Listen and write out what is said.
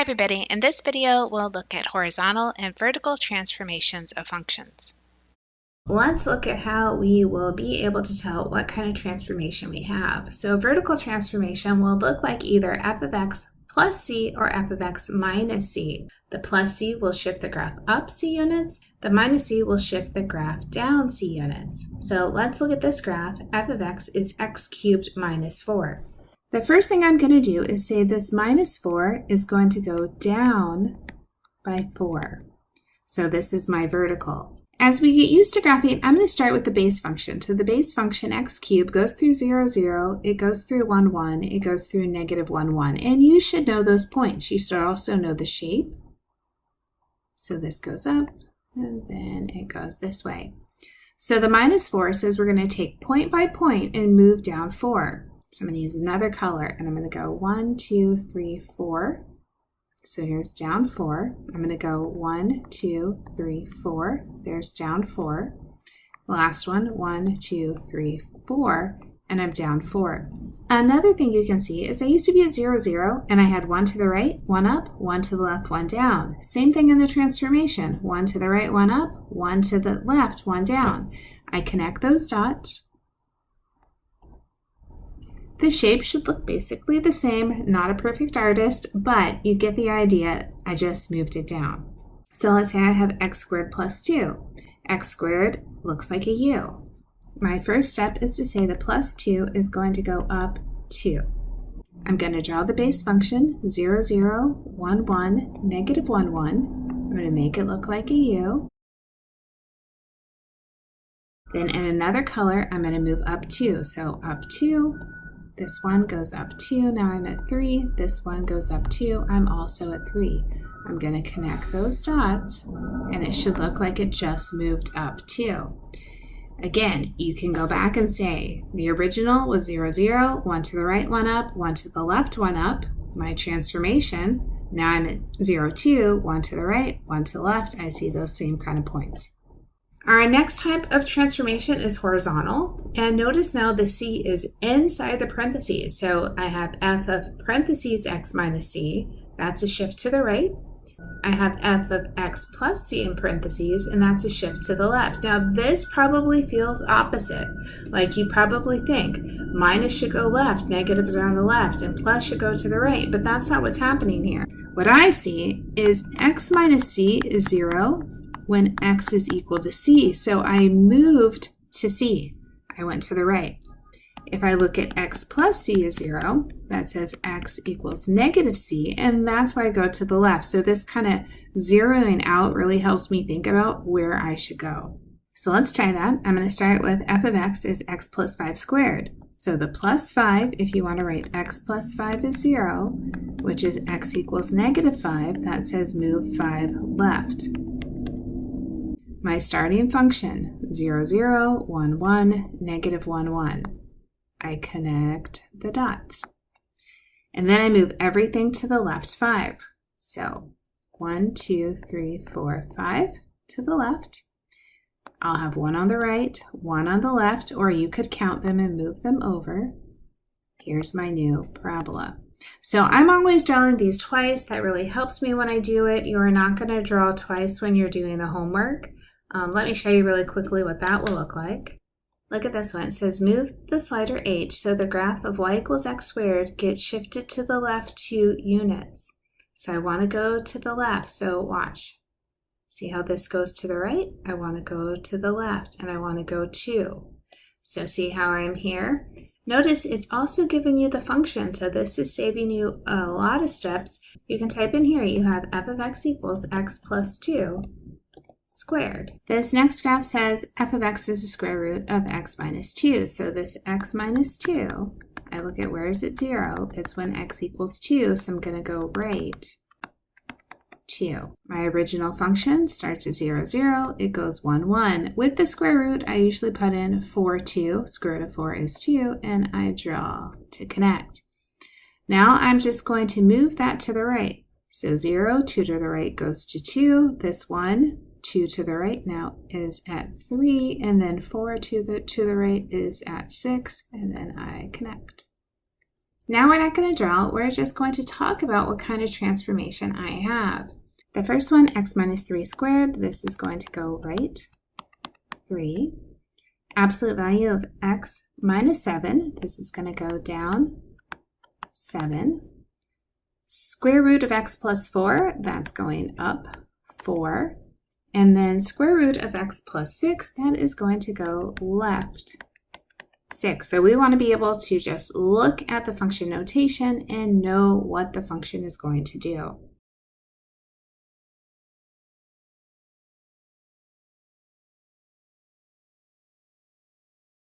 Hi everybody, in this video we'll look at horizontal and vertical transformations of functions. Let's look at how we will be able to tell what kind of transformation we have. So vertical transformation will look like either f of x plus c or f of x minus c. The plus c will shift the graph up c units, the minus c will shift the graph down c units. So let's look at this graph. F of x is x cubed minus 4. The first thing I'm going to do is say this minus 4 is going to go down by 4. So this is my vertical. As we get used to graphing, I'm going to start with the base function. So the base function x cubed goes through 0, 0, it goes through 1, 1, it goes through negative 1, 1. And you should know those points. You should also know the shape. So this goes up, and then it goes this way. So the minus 4 says we're going to take point by point and move down 4. So I'm going to use another color, and I'm going to go 1, 2, 3, 4. So here's down 4. I'm going to go 1, 2, 3, 4. There's down 4. Last one, 1, 2, 3, 4, and I'm down 4. Another thing you can see is I used to be at 0, 0, and I had 1 to the right, 1 up, 1 to the left, 1 down. Same thing in the transformation. 1 to the right, 1 up, 1 to the left, 1 down. I connect those dots. The shape should look basically the same, not a perfect artist, but you get the idea. I just moved it down. So let's say I have x squared plus 2. X squared looks like a u. My first step is to say the plus 2 is going to go up 2. I'm going to draw the base function 0, 0, 1, 1, negative 1, 1. I'm going to make it look like a u. Then in another color, I'm going to move up 2. So up 2. This one goes up 2, now I'm at 3. This one goes up 2, I'm also at 3. I'm going to connect those dots, and it should look like it just moved up 2. Again, you can go back and say, the original was 0, 0, 1 to the right, 1 up, 1 to the left, 1 up. My transformation, now I'm at 0, 2, 1 to the right, 1 to the left. I see those same kind of points. Our next type of transformation is horizontal, and notice now the c is inside the parentheses. So I have f of parentheses x minus c, that's a shift to the right. I have f of x plus c in parentheses, and that's a shift to the left. Now this probably feels opposite, like you probably think minus should go left, negatives are on the left, and plus should go to the right, but that's not what's happening here. What I see is x minus c is 0, when x is equal to c. So I moved to c. I went to the right. If I look at x plus c is 0, that says x equals negative c, and that's why I go to the left. So this kind of zeroing out really helps me think about where I should go. So let's try that. I'm going to start with f of x is x plus 5 squared. So the plus 5, if you want to write x plus 5 is 0, which is x equals negative 5, that says move 5 left. My starting function, 0, 0, 1, 1, negative 1, 1. I connect the dots. And then I move everything to the left 5. So 1, 2, 3, 4, 5 to the left. I'll have 1 on the right, 1 on the left, or you could count them and move them over. Here's my new parabola. So I'm always drawing these twice. That really helps me when I do it. You are not going to draw twice when you're doing the homework. Let me show you really quickly what that will look like. Look at this one. It says move the slider h so the graph of y equals x squared gets shifted to the left 2 units. So I want to go to the left. So watch. See how this goes to the right? I want to go to the left, and I want to go 2. So see how I'm here? Notice it's also giving you the function, so this is saving you a lot of steps. You can type in here, you have f of x equals x plus 2 squared. This next graph says f of x is the square root of x minus 2. So this x minus 2, I look at where is it 0? It's when x equals 2, so I'm going to go right 2. My original function starts at 0, 0, it goes 1, 1. With the square root, I usually put in 4, 2. Square root of 4 is 2, and I draw to connect. Now I'm just going to move that to the right. So 0, 2 to the right goes to 2. This one, 2 to the right now is at 3, and then 4 to the right is at 6, and then I connect. Now we're not going to draw, we're just going to talk about what kind of transformation I have. The first one, x minus 3 squared, this is going to go right, 3. Absolute value of x minus 7, this is going to go down, 7. Square root of x plus 4, that's going up, 4. And then square root of x plus 6, that is going to go left, 6. So we want to be able to just look at the function notation and know what the function is going to do.